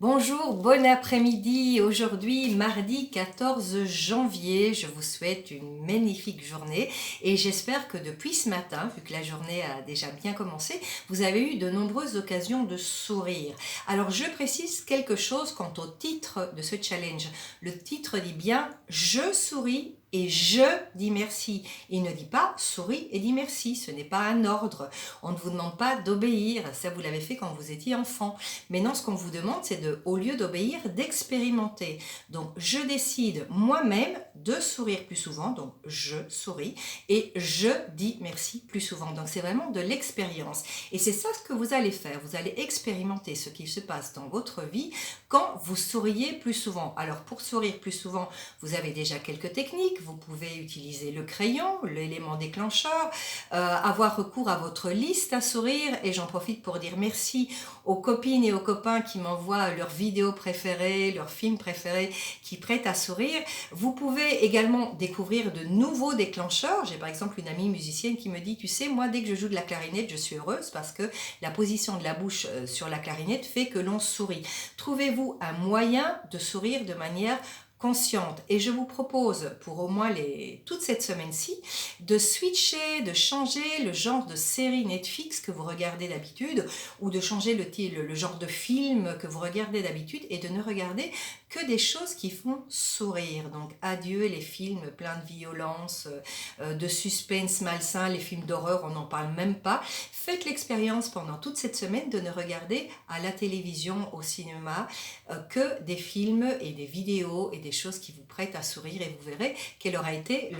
Bonjour, bon après-midi. Aujourd'hui, mardi 14 janvier, je vous souhaite une magnifique journée et j'espère que depuis ce matin, vu que la journée a déjà bien commencé, vous avez eu de nombreuses occasions de sourire. Alors, je précise quelque chose quant au titre de ce challenge. Le titre dit bien « Je souris ». Et je dis merci. Il ne dit pas souris et dis merci. Ce n'est pas un ordre. On ne vous demande pas d'obéir. Ça, vous l'avez fait quand vous étiez enfant. Maintenant, ce qu'on vous demande, c'est au lieu d'obéir, d'expérimenter. Donc, je décide moi-même de sourire plus souvent. Donc, je souris et je dis merci plus souvent. Donc, c'est vraiment de l'expérience. Et c'est ça ce que vous allez faire. Vous allez expérimenter ce qui se passe dans votre vie quand vous souriez plus souvent. Alors, pour sourire plus souvent, vous avez déjà quelques techniques. Vous pouvez utiliser le crayon, l'élément déclencheur, avoir recours à votre liste à sourire. Et j'en profite pour dire merci aux copines et aux copains qui m'envoient leurs vidéos préférées, leurs films préférés, qui prêtent à sourire. Vous pouvez également découvrir de nouveaux déclencheurs. J'ai par exemple une amie musicienne qui me dit, tu sais, moi dès que je joue de la clarinette, je suis heureuse parce que la position de la bouche sur la clarinette fait que l'on sourit. Trouvez-vous un moyen de sourire de manière consciente. Et je vous propose pour au moins toute cette semaine-ci de switcher, de changer le genre de série Netflix que vous regardez d'habitude ou de changer le genre de film que vous regardez d'habitude et de ne regarder que des choses qui font sourire. Donc adieu les films pleins de violence, de suspense malsain, les films d'horreur, on n'en parle même pas. Faites l'expérience pendant toute cette semaine de ne regarder à la télévision, au cinéma, que des films et des vidéos et des choses qui vous prêtent à sourire et vous verrez quelle aura été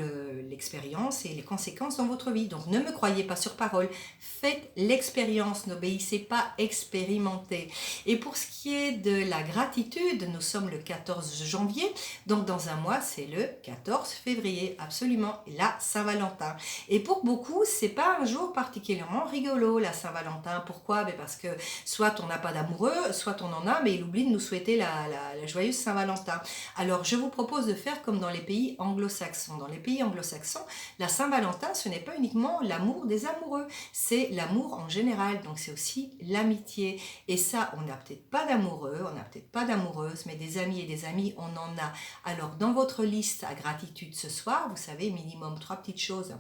l'expérience et les conséquences dans votre vie. Donc ne me croyez pas sur parole, faites l'expérience, n'obéissez pas, expérimentez. Et pour ce qui est de la gratitude, nous sommes le 14 janvier, donc dans un mois c'est le 14 février, absolument, la Saint-Valentin. Et pour beaucoup, c'est pas un jour particulièrement rigolo la Saint-Valentin. Pourquoi? Parce que soit on n'a pas d'amoureux, soit on en a, mais il oublie de nous souhaiter la joyeuse Saint-Valentin. Alors je vous propose de faire comme dans les pays anglo-saxons. Dans les pays anglo-saxons, la Saint-Valentin, ce n'est pas uniquement l'amour des amoureux, c'est l'amour en général, donc c'est aussi l'amitié. Et ça, on n'a peut-être pas d'amoureux, on n'a peut-être pas d'amoureuse, mais des amis et des amis, on en a. Alors dans votre liste à gratitude ce soir, vous savez, minimum 3 petites choses,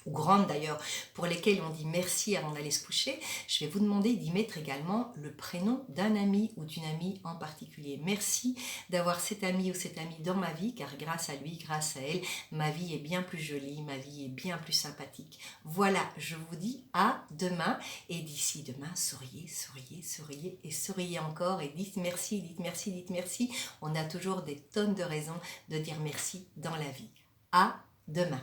ou grandes d'ailleurs, pour lesquelles on dit merci avant d'aller se coucher, je vais vous demander d'y mettre également le prénom d'un ami ou d'une amie en particulier. Merci d'avoir cet ami ou cette amie dans ma vie, car grâce à lui, grâce à elle, ma vie est bien plus jolie, ma vie est bien plus sympathique. Voilà, je vous dis à demain, et d'ici demain, souriez, souriez, souriez, et souriez encore, et dites merci, dites merci, dites merci. On a toujours des tonnes de raisons de dire merci dans la vie. À demain.